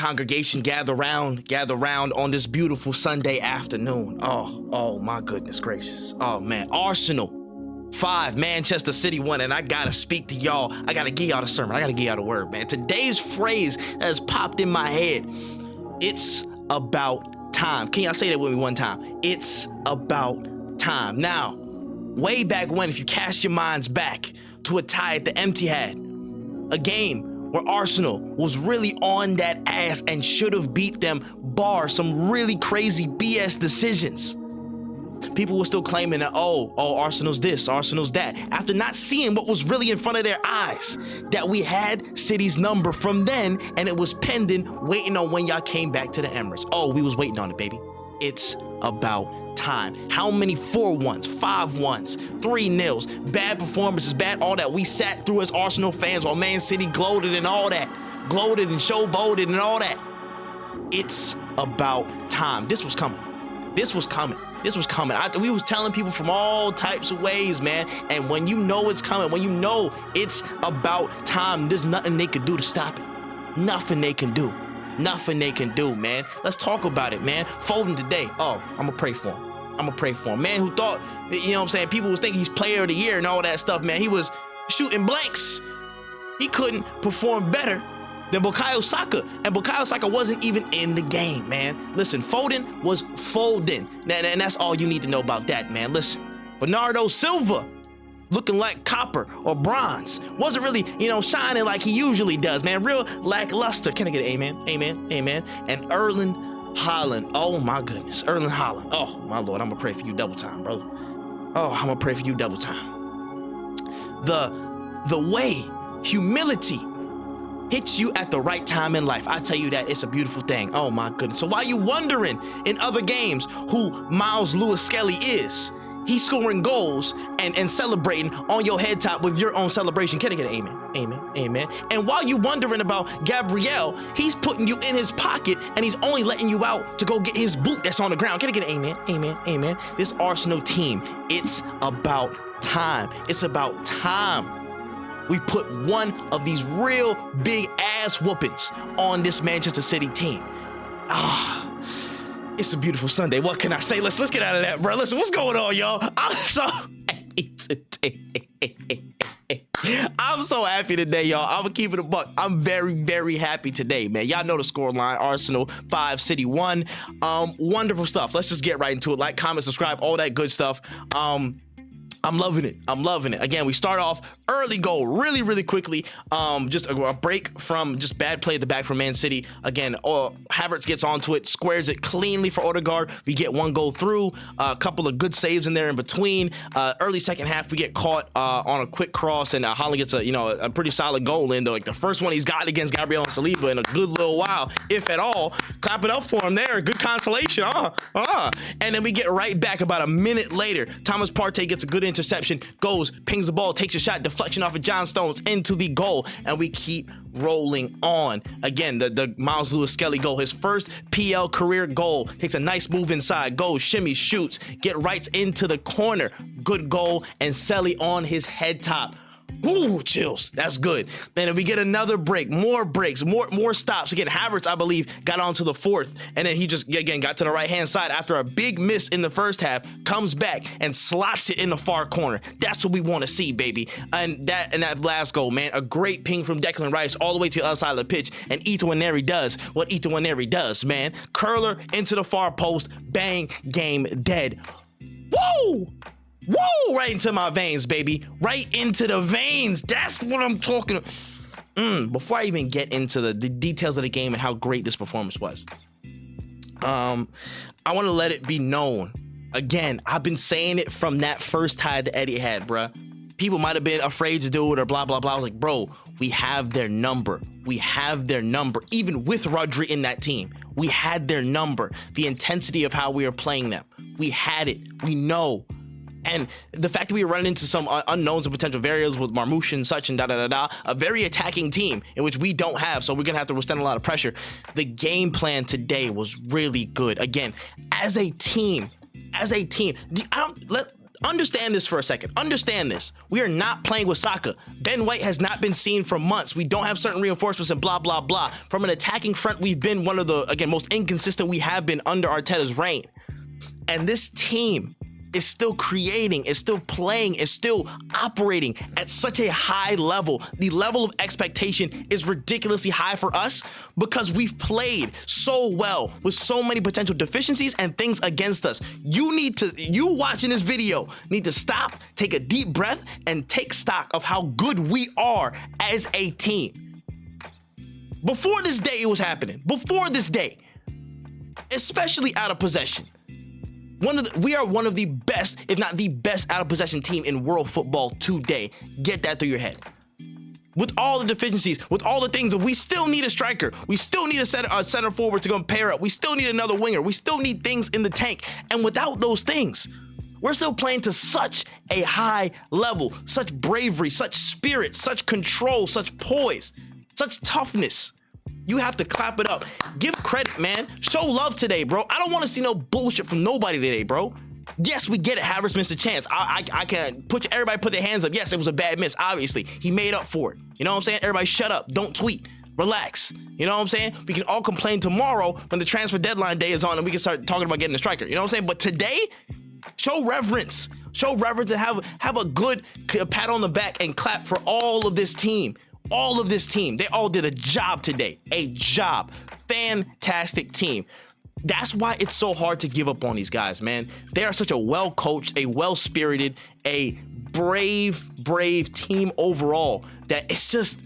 Congregation, gather round on this beautiful Sunday afternoon. Oh my goodness gracious. Oh man, Arsenal 5, Manchester City 1, and I gotta speak to y'all. I gotta give y'all the sermon. I gotta give y'all the word, man. Today's phrase that has popped in my head. It's about time. Can y'all say that with me one time? It's about time. Now, way back when, if you cast your minds back to a tie at the Etihad, a game where Arsenal was really on that ass and should have beat them, bar some really crazy BS decisions. People were still claiming that, oh, Arsenal's this, Arsenal's that, after not seeing what was really in front of their eyes, that we had City's number from then, and it was pending, waiting on when y'all came back to the Emirates. Oh, we was waiting on it, baby. It's about time. How many 4-1s, 5-1s, 3-0s, bad performances, bad all that we sat through as Arsenal fans while Man City gloated and all that, gloated and showboated and all that. It's about time. This was coming. This was coming. This was coming. We was telling people from all types of ways, man. And when you know it's coming, when you know it's about time, there's nothing they could do to stop it. Nothing they can do. Nothing they can do, man. Let's talk about it, man. Foden today. Oh, I'm gonna pray for him. I'm gonna pray for him. Man who thought, you know what I'm saying, people was thinking he's player of the year and all that stuff, man. He was shooting blanks. He couldn't perform better than Bukayo Saka. And Bukayo Saka wasn't even in the game, man. Listen, Foden was folding. And that's all you need to know about that, man. Listen, Bernardo Silva, looking like copper or bronze, wasn't really, shining like he usually does, man. Real lackluster. Can I get an amen? Amen. Amen. And Erling Haaland. Oh my goodness. Erling Haaland. Oh my Lord. I'm gonna pray for you double time, brother. Oh, I'm gonna pray for you double time. The way humility hits you at the right time in life, I tell you that, it's a beautiful thing. Oh my goodness. So while you wondering in other games who Myles Lewis-Skelly is, he's scoring goals and celebrating on your head top with your own celebration. Can I get an amen? Amen. Amen. And while you wondering about Gabriel, he's putting you in his pocket and he's only letting you out to go get his boot that's on the ground. Can I get an amen? Amen. Amen. This Arsenal team, it's about time. It's about time we put one of these real big ass whoopings on this Manchester City team. It's a beautiful Sunday. What can I say? Let's get out of that, bro. Listen, what's going on, y'all? I'm so happy today. I'm so happy today, y'all. I'm gonna keep it a buck. I'm very, very happy today, man. Y'all know the scoreline. Arsenal 5, City 1. Wonderful stuff. Let's just get right into it. Like, comment, subscribe, all that good stuff. I'm loving it. I'm loving it. Again, we start off early goal really, really quickly. Just a break from just bad play at the back from Man City. Again, Havertz gets onto it, squares it cleanly for Odegaard. We get one goal through, a couple of good saves in there in between. Early second half, we get caught on a quick cross, and Haaland gets a pretty solid goal in, though. Like the first one he's gotten against Gabriel and Saliba in a good little while, if at all. Clap it up for him there. Good consolation. And then we get right back about a minute later. Thomas Partey gets a good interception, goes, pings the ball, takes a shot, deflection off of John Stones into the goal, and we keep rolling on. Again, the Myles Lewis-Skelly goal, his first PL career goal, takes a nice move inside, goes, shimmy, shoots, get right into the corner, good goal, and Selly on his head top. Ooh, chills. That's good. Then we get another break, more breaks, more stops. Again, Havertz, I believe, got onto the fourth, and then he just, again, got to the right-hand side after a big miss in the first half, comes back and slots it in the far corner. That's what we want to see, baby. And that last goal, man, a great ping from Declan Rice all the way to the other side of the pitch, and Ituaneri does what Ituaneri does, man. Curler into the far post, bang, game dead. Woo! Woo! Right into my veins, baby. Right into the veins. That's what I'm talking about. Before I even get into the details of the game and how great this performance was, I want to let it be known. Again, I've been saying it from that first tie that Eddie had, bruh. People might have been afraid to do it or blah, blah, blah. I was like, bro, we have their number. We have their number. Even with Rodri in that team, we had their number. The intensity of how we were playing them. We had it. We know. And the fact that we were running into some unknowns and potential variables with Marmoush and such and da-da-da-da, a very attacking team in which we don't have, so we're going to have to withstand a lot of pressure. The game plan today was really good. Again, as a team, Understand this for a second. Understand this. We are not playing with Saka. Ben White has not been seen for months. We don't have certain reinforcements and blah, blah, blah. From an attacking front, we've been one of the, again, most inconsistent we have been under Arteta's reign. And this team is still creating, is still playing, is still operating at such a high level. The level of expectation is ridiculously high for us because we've played so well with so many potential deficiencies and things against us. You watching this video need to stop, take a deep breath, and take stock of how good we are as a team. Before this day it was happening, before this day, especially out of possession. We are one of the best, if not the best out of possession team in world football today. Get that through your head. With all the deficiencies, with all the things, we still need a striker. We still need a center forward to go and pair up. We still need another winger. We still need things in the tank. And without those things, we're still playing to such a high level, such bravery, such spirit, such control, such poise, such toughness. You have to clap it up. Give credit, man. Show love today, bro. I don't want to see no bullshit from nobody today, bro. Yes, we get it. Havertz missed a chance. I can everybody put their hands up. Yes, it was a bad miss. Obviously, he made up for it. You know what I'm saying? Everybody shut up. Don't tweet. Relax. You know what I'm saying? We can all complain tomorrow when the transfer deadline day is on and we can start talking about getting a striker. You know what I'm saying? But today, show reverence. Show reverence and have a good pat on the back and clap for all of this team. All of this team, they all did a job today. A job. Fantastic team. That's why it's so hard to give up on these guys, man. They are such a well-coached, a well-spirited, a brave team overall that it's just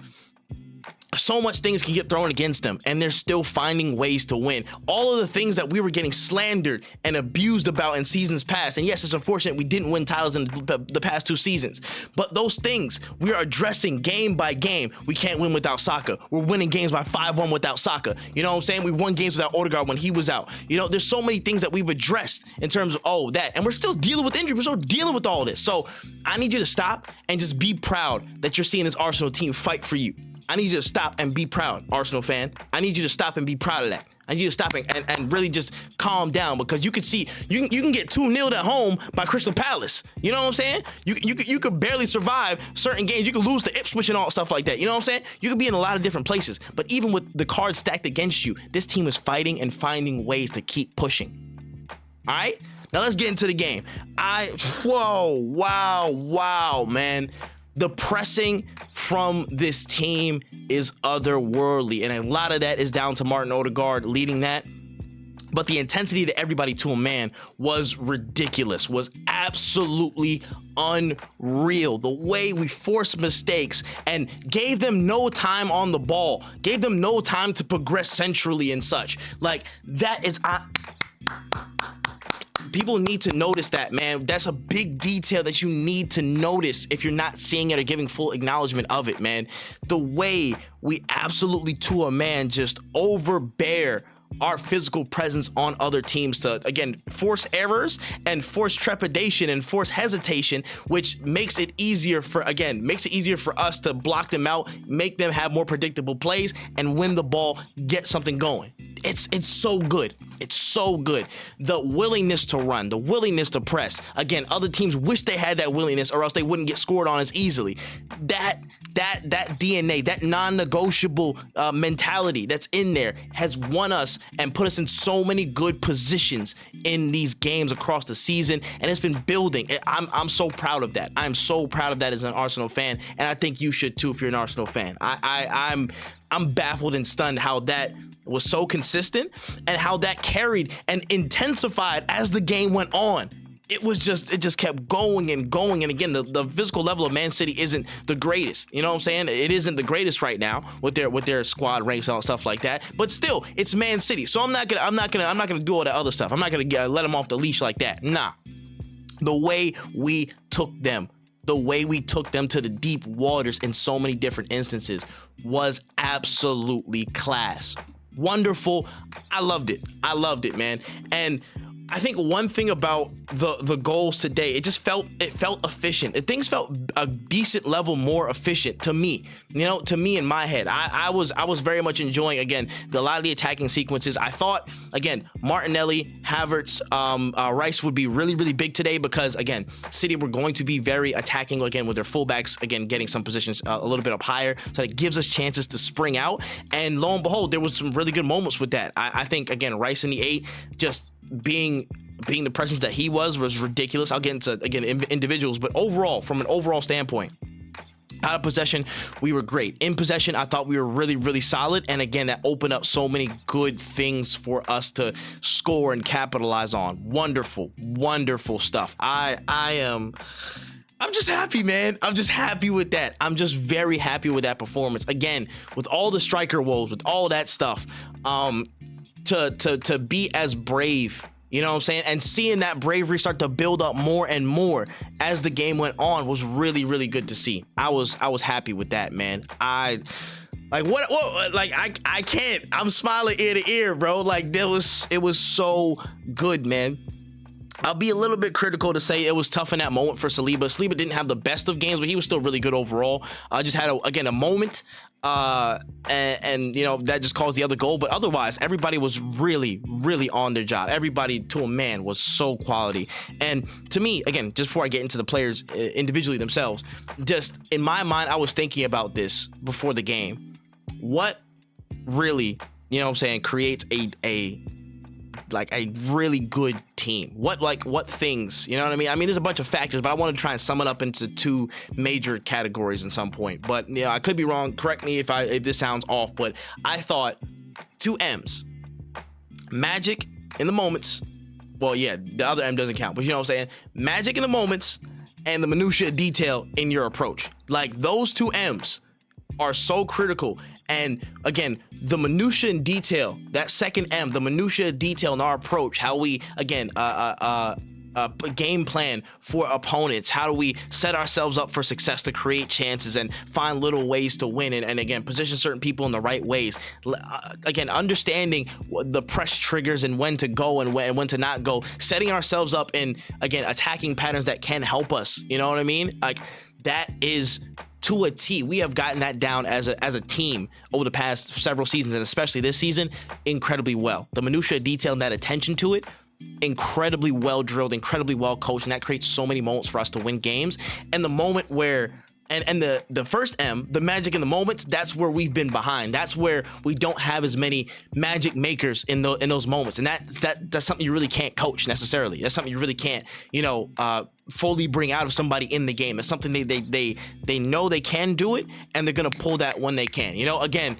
so much things can get thrown against them and they're still finding ways to win. All of the things that we were getting slandered and abused about in seasons past, and yes, it's unfortunate we didn't win titles in the past 2 seasons, but those things we are addressing game by game. We can't win without Saka. We're winning games by 5-1 without Saka. You know what I'm saying? We won games without Odegaard when he was out. You know, there's so many things that we've addressed in terms of that, and we're still dealing with injury. We're still dealing with all this. So I need you to stop and just be proud that you're seeing this Arsenal team fight for you. I need you to stop and be proud, Arsenal fan. I need you to stop and be proud of that. I need you to stop and really just calm down because you can see you can get 2-0 at home by Crystal Palace. You know what I'm saying? You could barely survive certain games. You could lose to Ipswich and all stuff like that. You know what I'm saying? You could be in a lot of different places. But even with the cards stacked against you, this team is fighting and finding ways to keep pushing. All right? Now let's get into the game. Wow, man. The pressing from this team is otherworldly, and a lot of that is down to Martin Odegaard leading that. But the intensity to everybody to a man was ridiculous, was absolutely unreal. The way we forced mistakes and gave them no time on the ball, gave them no time to progress centrally and such. Like, that is... People need to notice that, man. That's a big detail that you need to notice if you're not seeing it or giving full acknowledgement of it, man. The way we absolutely, to a man, just overbear our physical presence on other teams to, again, force errors and force trepidation and force hesitation, which makes it easier for us to block them out, make them have more predictable plays, and win the ball, get something going. It's so good. It's so good. The willingness to run, the willingness to press. Again, other teams wish they had that willingness or else they wouldn't get scored on as easily. That DNA, that non-negotiable mentality that's in there has won us and put us in so many good positions in these games across the season, and it's been building. I'm so proud of that. I'm so proud of that as an Arsenal fan, and I think you should too if you're an Arsenal fan. I'm baffled and stunned how that was so consistent and how that carried and intensified as the game went on. It just kept going and going. And again, the physical level of Man City isn't the greatest. You know what I'm saying? It isn't the greatest right now with their squad ranks and all stuff like that. But still, it's Man City. So I'm not gonna do all that other stuff. I'm not gonna let them off the leash like that. Nah. The way we took them to the deep waters in so many different instances was absolutely class. Wonderful. I loved it, man. And I think one thing about the goals today, it felt efficient. Things felt a decent level more efficient to me. To me in my head, I was very much enjoying again a lot of the attacking sequences. I thought again Martinelli, Havertz, Rice would be really big today because again City were going to be very attacking again with their fullbacks again getting some positions a little bit up higher, so it gives us chances to spring out. And lo and behold, there was some really good moments with that. I think again Rice in the 8 just being the presence that he was ridiculous. I'll get into again individuals, but overall, from an overall standpoint, out of possession, we were great. In possession, I thought we were really solid. And again, that opened up so many good things for us to score and capitalize on. Wonderful stuff. I'm just happy, man. I'm just happy with that. I'm just very happy with that performance. Again, with all the striker woes, with all that stuff, to be as brave, you know what I'm saying, and seeing that bravery start to build up more and more as the game went on was really good to see. I was happy with that, man. I can't. I'm smiling ear to ear, bro. Like it was so good, man. I'll be a little bit critical to say it was tough in that moment for Saliba. Saliba didn't have the best of games, but he was still really good overall. Just had a moment, and that just caused the other goal. But otherwise, everybody was really on their job. Everybody to a man was so quality. And to me, again, just before I get into the players individually themselves, just in my mind, I was thinking about this before the game. What really, creates a really good team? What things, you know what I mean? I mean, there's a bunch of factors, but I want to try and sum it up into 2 major categories at some point. But I could be wrong. Correct me if this sounds off, but I thought 2 M's. Magic in the moments. Well, yeah, the other M doesn't count, but you know what I'm saying? Magic in the moments and the minutia detail in your approach. Like those 2 M's are so critical. And again, the minutia and detail, that second M, the minutia detail in our approach, how we again game plan for opponents, how do we set ourselves up for success to create chances and find little ways to win, and again position certain people in the right ways. Again, understanding the press triggers and when to go and when to not go, setting ourselves up in again attacking patterns that can help us. You know what I mean? Like that is to a T. We have gotten that down as a team over the past several seasons, and especially this season, incredibly well. The minutia detail and that attention to it, incredibly well drilled, incredibly well coached, and that creates so many moments for us to win games. And the moment where and the first M, the magic in the moments, that's where we've been behind. That's where we don't have as many magic makers in those moments, and that's something you really can't coach necessarily. That's something you really can't fully bring out of somebody in the game. It's something they know they can do it, and they're gonna pull that when they can. Again,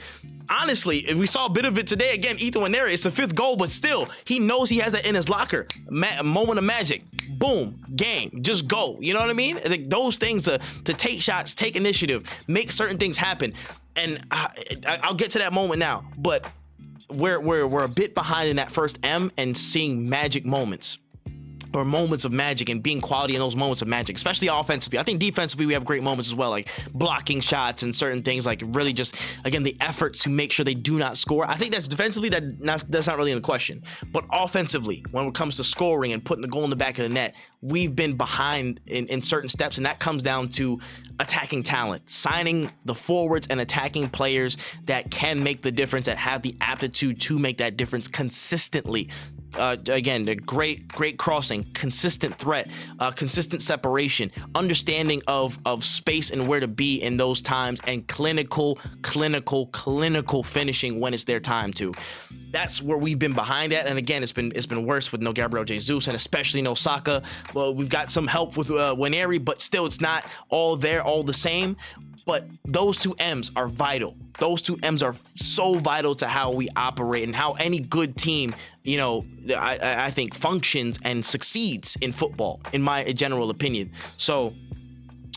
honestly, if we saw a bit of it today, again, Ethan Wanera, it's the 5th goal, but still, he knows he has that in his locker. Moment of magic, boom, game, just go. You know what I mean? Like those things to take shots, take initiative, make certain things happen. And I'll get to that moment now, but we're a bit behind in that first M and seeing magic moments. Or moments of magic and being quality in those moments of magic, especially offensively. I think defensively we have great moments as well, like blocking shots and certain things, like really just, again, the efforts to make sure they do not score. I think that's defensively, that's not really in the question. But offensively, when it comes to scoring and putting the goal in the back of the net, we've been behind in certain steps, and that comes down to attacking talent, signing the forwards and attacking players that can make the difference, that have the aptitude to make that difference consistently. Again, the great crossing, consistent threat, consistent separation, understanding of space and where to be in those times, and clinical finishing when it's their time to. That's where we've been behind at, and again, it's been worse with no Gabriel Jesus and especially no Saka. Well, we've got some help with Waneri, but still, it's not all there, all the same. But those 2 M's are vital. Those 2 M's are so vital to how we operate and how any good team, I think functions and succeeds in football, in my general opinion. So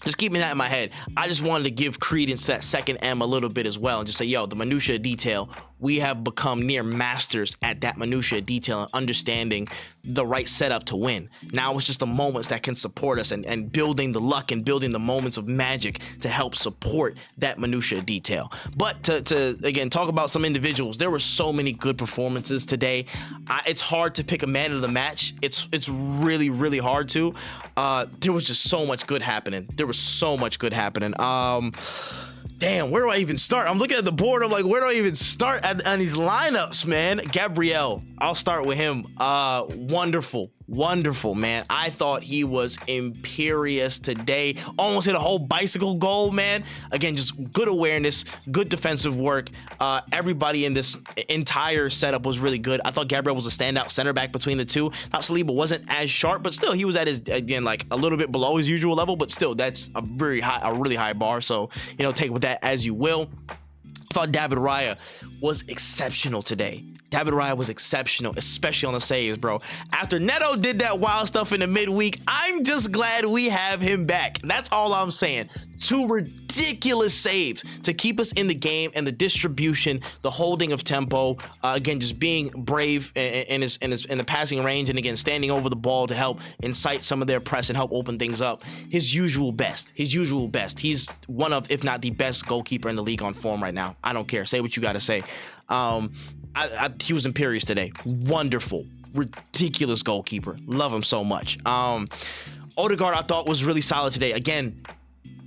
just keeping that in my head. I just wanted to give credence to that second M a little bit as well, and just say, the minutia detail we have become near masters at that minutia detail and understanding the right setup to win. Now it's just the moments that can support us and building the luck and building the moments of magic to help support that minutia detail. But to again talk about some individuals, there were so many good performances today. It's hard to pick a man of the match. It's really, really hard to. There was just so much good happening. Damn, where do I even start? I'm looking at the board. I'm like, where do I even start on these lineups, man? Gabriel, I'll start with him. Wonderful, man. I thought he was imperious today. Almost hit a whole bicycle goal, man. Again, just good awareness, good defensive work. Everybody in this entire setup was really good. I thought Gabriel was a standout center back between the two. Not Saliba wasn't as sharp, but still he was at his, again, like a little bit below his usual level, but still that's a really high bar. So, you know, take with that as you will. I thought David Raya was exceptional today. David Raya was exceptional, especially on the saves, bro. After Neto did that wild stuff in the midweek, I'm just glad we have him back. That's all I'm saying. 2 ridiculous saves to keep us in the game, and the distribution, the holding of tempo, again, just being brave in the passing range, and again, standing over the ball to help incite some of their press and help open things up. His usual best. He's one of, if not the best goalkeeper in the league on form right now. I don't care. Say what you got to say. He was imperious today. Wonderful, ridiculous goalkeeper. Love him so much. Odegaard, I thought, was really solid today. Again,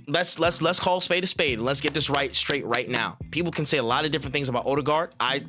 let's call a spade a spade, and let's get this straight right now. People can say a lot of different things about Odegaard. I'll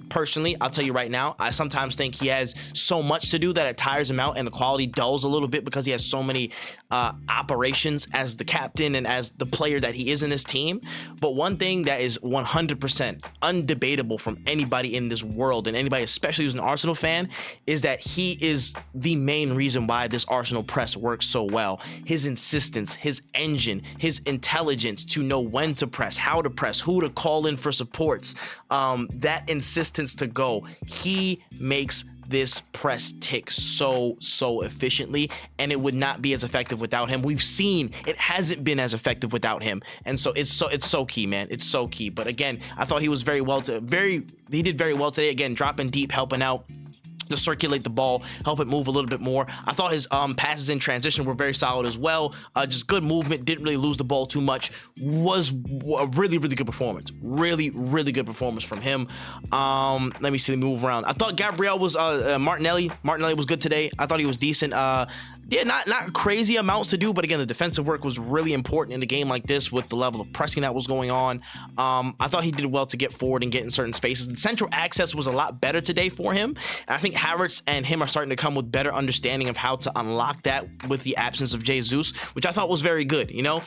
tell you right now, I sometimes think he has so much to do that it tires him out and the quality dulls a little bit because he has so many operations as the captain and as the player that he is in this team. But one thing that is 100% undebatable from anybody in this world, and anybody especially who's an Arsenal fan, is that he is the main reason why this Arsenal press works so well. His insistence, his engine, his intelligence to know when to press, how to press, who to call in for supports, that insistence to go. He makes this press tick so efficiently, and it would not be as effective without him. We've seen it hasn't been as effective without him, and so it's so key, man. It's so key. But again, I thought he was he did very well today. Again, dropping deep, helping out to circulate the ball, help it move a little bit more. I thought his passes in transition were very solid as well. Just good movement, didn't really lose the ball too much. Was a really good performance. Really good performance from him. Let me see the move around. I thought Gabriel was Martinelli was good today. I thought he was decent. Yeah, not crazy amounts to do, but again, the defensive work was really important in a game like this with the level of pressing that was going on. I thought he did well to get forward and get in certain spaces. The central access was a lot better today for him. And I think Havertz and him are starting to come with better understanding of how to unlock that with the absence of Jesus, which I thought was very good. You know,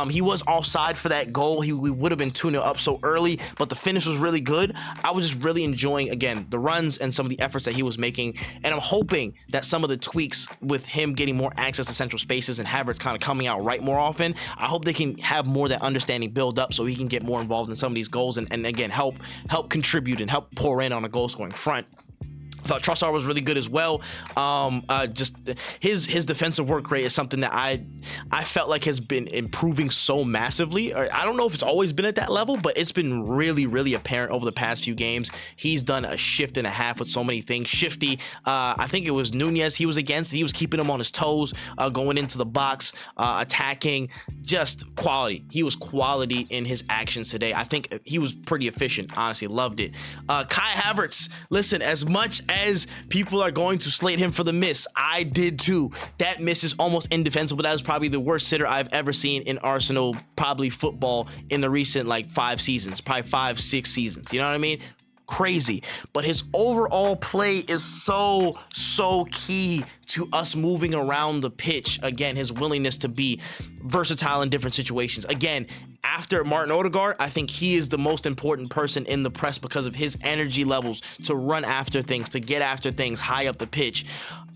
he was offside for that goal. We would have been 2-0 up so early, but the finish was really good. I was just really enjoying, again, the runs and some of the efforts that he was making. And I'm hoping that some of the tweaks with him getting more access to central spaces and Havertz kind of coming out right more often, I hope they can have more of that understanding build up so he can get more involved in some of these goals and again help contribute and help pour in on a goal scoring front. I thought Trossard was really good as well. Just his defensive work rate is something that I felt like has been improving so massively. I don't know if it's always been at that level, but it's been really apparent over the past few games. He's done a shift and a half with so many things. Shifty, I think it was Nunez he was against. He was keeping him on his toes, going into the box, attacking. Just quality. He was quality in his actions today. I think he was pretty efficient. Honestly, loved it. Kai Havertz, listen, as much as people are going to slate him for the miss, I did too. That miss is almost indefensible. That was probably the worst sitter I've ever seen in Arsenal, probably football, in the recent like 5 seasons, probably 5-6 seasons. You know what I mean? Crazy. But his overall play is so key to us moving around the pitch. Again, his willingness to be versatile in different situations. Again, after Martin Odegaard, I think he is the most important person in the press because of his energy levels to run after things, to get after things high up the pitch.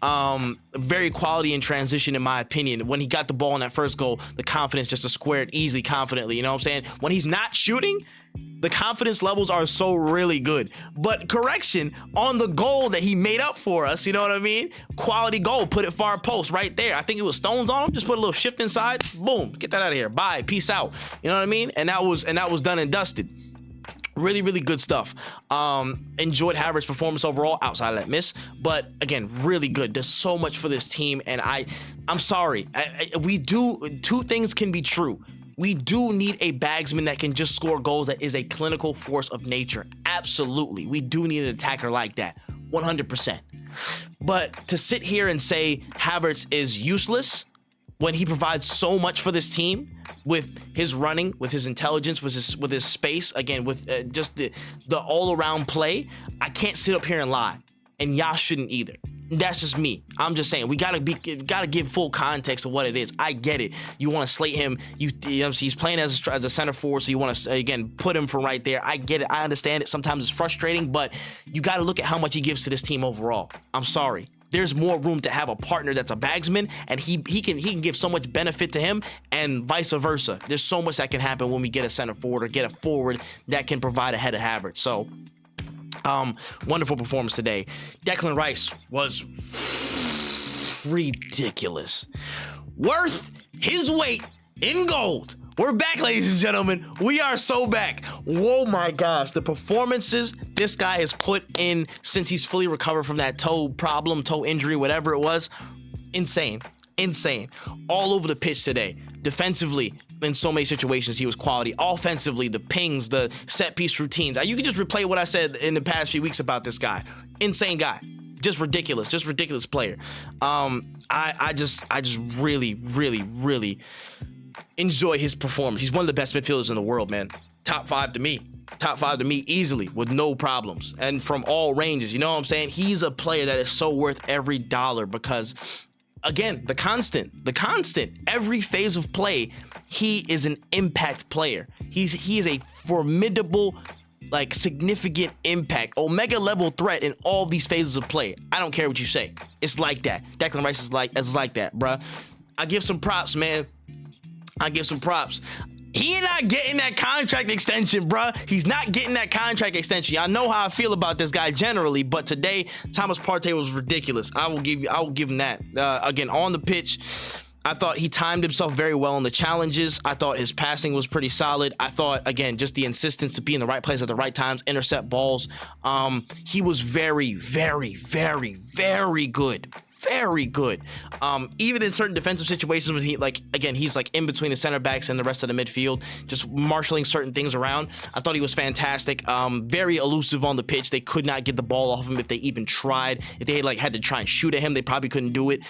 Very quality in transition, in my opinion. When he got the ball in that first goal, the confidence just to square it easily, confidently. You know what I'm saying? When he's not shooting, the confidence levels are so really good. But correction, on the goal that he made up for us, you know what I mean? Quality goal, put it far post right there. I think it was Stones on him, just put a little shift inside, boom, get that out of here, bye, peace out. You know what I mean? And that was done and dusted. Really, really good stuff. Enjoyed Havertz's performance overall outside of that miss, but again, really good. There's so much for this team, and I'm sorry. We do, two things can be true. We do need a bagsman that can just score goals, that is a clinical force of nature. Absolutely. We do need an attacker like that. 100%. But to sit here and say Havertz is useless when he provides so much for this team, with his running, with his intelligence, with his space, again, with just the all-around play, I can't sit up here and lie, and y'all shouldn't either. That's just me. I'm just saying we gotta give full context of what it is. I get it. You want to slate him. You know, he's playing as a center forward, so you want to again put him from right there. I get it. I understand it. Sometimes it's frustrating, but you got to look at how much he gives to this team overall. I'm sorry. There's more room to have a partner that's a bagsman, and he can give so much benefit to him, and vice versa. There's so much that can happen when we get a center forward or get a forward that can provide a head of Havertz. So, wonderful performance today. Declan Rice was ridiculous, worth his weight in gold. We're back, ladies and gentlemen. We are so back. Whoa, my gosh. The performances this guy has put in since he's fully recovered from that toe injury, whatever it was. Insane. All over the pitch today. Defensively, in so many situations, he was quality. Offensively, the pings, the set piece routines. You can just replay what I said in the past few weeks about this guy. Insane guy. Just ridiculous player. I just really enjoy his performance. He's one of the best midfielders in the world, man. Top five to me easily, with no problems, and from all ranges. You know what I'm saying? He's a player that is so worth every dollar, because again, the constant, every phase of play, he is an impact player. He is a formidable, like, significant impact, omega level threat in all these phases of play. I don't care what you say. It's like that. Declan Rice is like that, bruh. I give some props, man. He not getting that contract extension, bruh. He's not getting that contract extension. Y'all know how I feel about this guy generally, but today Thomas Partey was ridiculous. I will give him that. Again, on the pitch, I thought he timed himself very well in the challenges. I thought his passing was pretty solid. I thought, again, just the insistence to be in the right place at the right times, intercept balls. He was very, very, very, very good. Very good. Even in certain defensive situations when he's like in between the center backs and the rest of the midfield, just marshaling certain things around. I thought he was fantastic. Very elusive on the pitch. They could not get the ball off him if they even tried. If they had to try and shoot at him, they probably couldn't do it.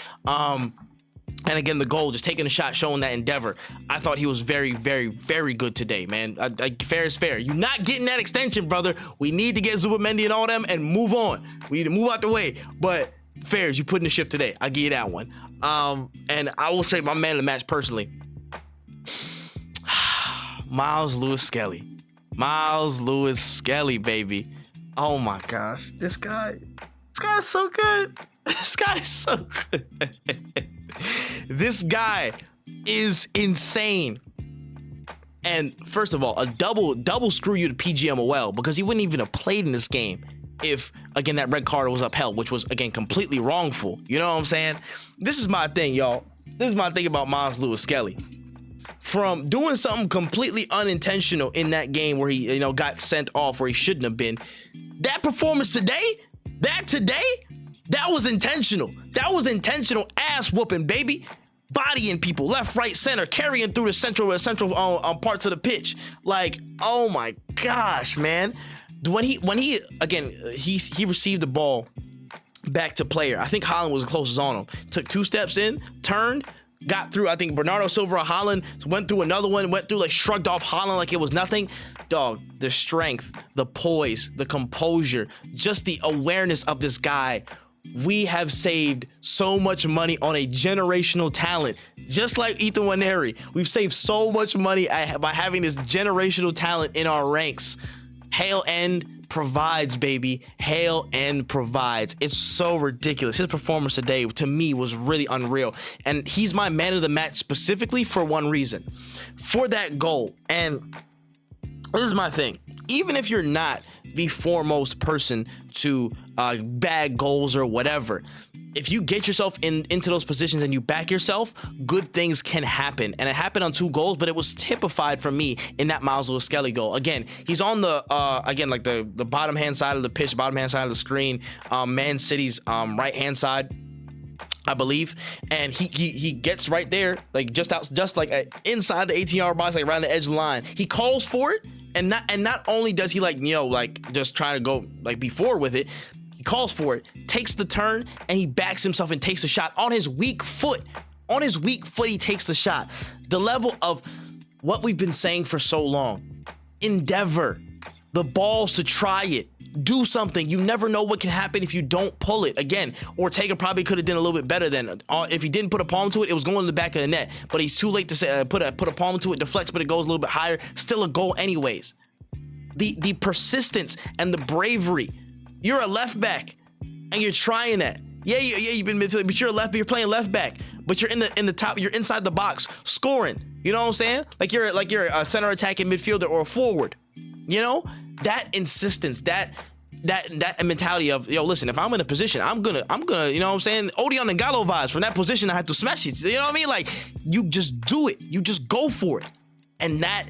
And again, the goal, just taking a shot, showing that endeavor. I thought he was very, very, very good today, man. Fair is fair. You're not getting that extension, brother. We need to get Zubimendi and all them and move on. We need to move out the way. But Fairs, you put in the shift today. I'll give you that one. And I will say my man of the match personally, Myles Lewis-Skelly. Myles Lewis-Skelly, baby. Oh my gosh. This guy is so good. This guy is so good. This guy is insane. And first of all, a double screw you to PGMOL, because he wouldn't even have played in this game if, again, that red card was upheld, which was, again, completely wrongful. You know what I'm saying? This is my thing, y'all. This is my thing about Myles Lewis-Skelly. From doing something completely unintentional in that game where he, got sent off where he shouldn't have been, that performance today, that was intentional. That was intentional ass whooping, baby. Bodying people left, right, center, carrying through the central parts of the pitch. Like, oh my gosh, man. When he received the ball back to player, I think Haaland was the closest on him. Took 2 steps in, turned, got through. I think Bernardo Silva or Haaland went through another one, shrugged off Haaland like it was nothing. Dog, the strength, the poise, the composure, just the awareness of this guy. We have saved so much money on a generational talent, just like Ethan Nwaneri. We've saved so much money by having this generational talent in our ranks. Hail End provides, baby. Hail End provides. It's so ridiculous. His performance today, to me, was really unreal. And he's my man of the match specifically for one reason. For that goal. And This is my thing. Even if you're not the foremost person to bag goals or whatever, if you get yourself into those positions and you back yourself, good things can happen. And it happened on 2 goals, but it was typified for me in that Myles Lewis-Skelly goal. Again, he's on the again, like the bottom hand side of the pitch, bottom hand side of the screen, Man City's right hand side, I believe, and he gets right there, like just inside the 18-yard box, like around the edge of the line. He calls for it, and not only does he just try to go be forward with it, he calls for it, takes the turn, and he backs himself and takes a shot on his weak foot. On his weak foot, he takes the shot. The level of what we've been saying for so long: endeavor, the balls to try it. Do something. You never know what can happen if you don't pull it. Again, Ortega probably could have done a little bit better than if he didn't put a palm to it. It was going in the back of the net, but he's too late to say put a palm to it. Deflects, but it goes a little bit higher. Still a goal, anyways. The persistence and the bravery. You're a left back, and you're trying that. Yeah, you've been midfield, but you're a left. But you're playing left back, but you're in the top. You're inside the box scoring. You know what I'm saying? Like you're a center attacking midfielder or a forward. You know, that insistence, that mentality of, yo, listen, if I'm in a position, I'm gonna, you know what I'm saying? Odion and Gallo vibes. From that position, I have to smash it. You know what I mean? Like, you just do it. You just go for it. And that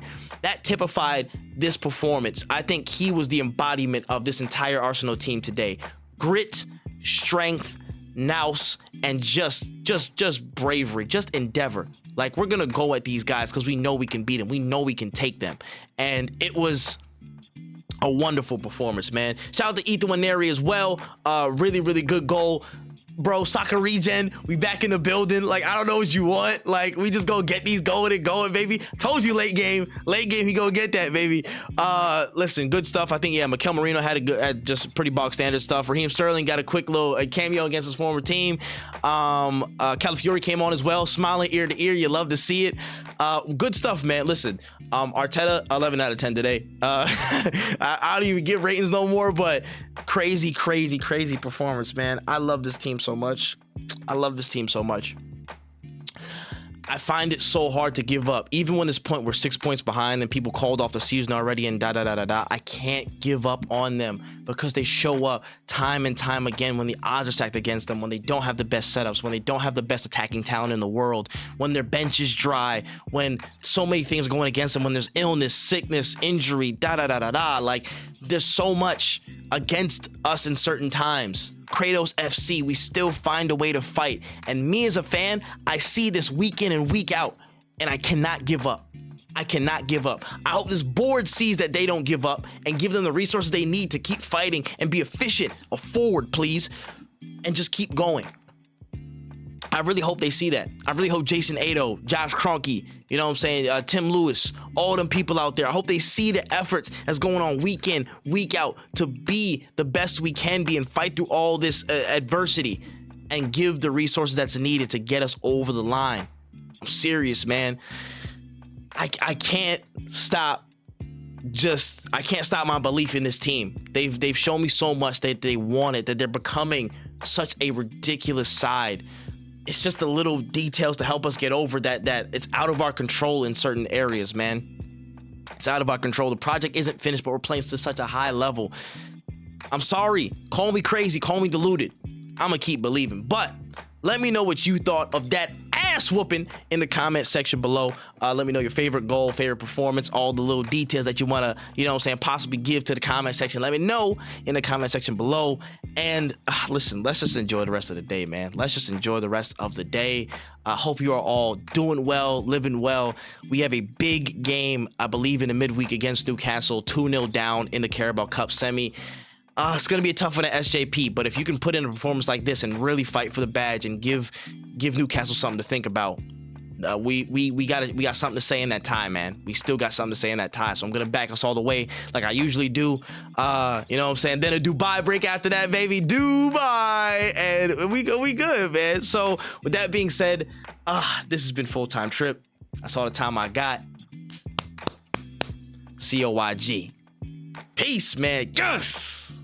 typified this performance. I think he was the embodiment of this entire Arsenal team today. Grit, strength, nous, and just bravery, just endeavor. Like, we're gonna go at these guys because we know we can beat them. We know we can take them. And it was a wonderful performance, man. Shout out to Ethan Waneri as well. Really, really good goal. Bro, soccer regen, we back in the building. Like, I don't know what you want. Like, we just go get these going, baby. Told you late game, he go get that, baby. Listen, good stuff. I think, yeah, Mikel Merino had just pretty bog standard stuff. Raheem Sterling got a quick little cameo against his former team. Calafiori came on as well, smiling ear to ear. You love to see it. Good stuff, man. Listen, Arteta, 11 out of 10 today. I don't even give ratings no more, but crazy performance, man. I love this team so much. I find it so hard to give up. Even when this point we're 6 points behind and people called off the season already and I can't give up on them because they show up time and time again when the odds are stacked against them, when they don't have the best setups, when they don't have the best attacking talent in the world, when their bench is dry, when so many things are going against them, when there's illness, sickness, injury, like there's so much against us in certain times. Kratos FC, we still find a way to fight. And me as a fan, I see this week in and week out, and I cannot give up. I hope this board sees that they don't give up and give them the resources they need to keep fighting and be efficient. A forward, please, and just keep going. I really hope they see that. I really hope Jason Ado, Josh Kroenke, you know what I'm saying, Tim Lewis, all them people out there, I hope they see the efforts that's going on week in, week out to be the best we can be and fight through all this adversity and give the resources that's needed to get us over the line. I'm serious, man. I can't stop my belief in this team. They've shown me so much that they want it, that they're becoming such a ridiculous side. It's just the little details to help us get over that it's out of our control in certain areas, man. It's out of our control. The project isn't finished, but we're playing to such a high level. I'm sorry. Call me crazy. Call me deluded. I'm going to keep believing. But let me know what you thought of that ass whooping in the comment section below. Let me know your favorite goal, favorite performance, all the little details that you want to, you know what I'm saying, possibly give to the comment section. Let me know in the comment section below. And listen, let's just enjoy the rest of the day, man. Let's just enjoy the rest of the day. I hope you are all doing well, living well. We have a big game, I believe, in the midweek against Newcastle, 2-0 down in the Carabao Cup semi. It's going to be a tough one at SJP, but if you can put in a performance like this and really fight for the badge and give Newcastle something to think about, we got something to say in that tie, man. We still got something to say in that tie, so I'm going to back us all the way like I usually do. You know what I'm saying? Then a Dubai break after that, baby. Dubai! And we good, man. So with that being said, this has been Full-Time Trip. That's all the time I got. COYG. Peace, man. Yes!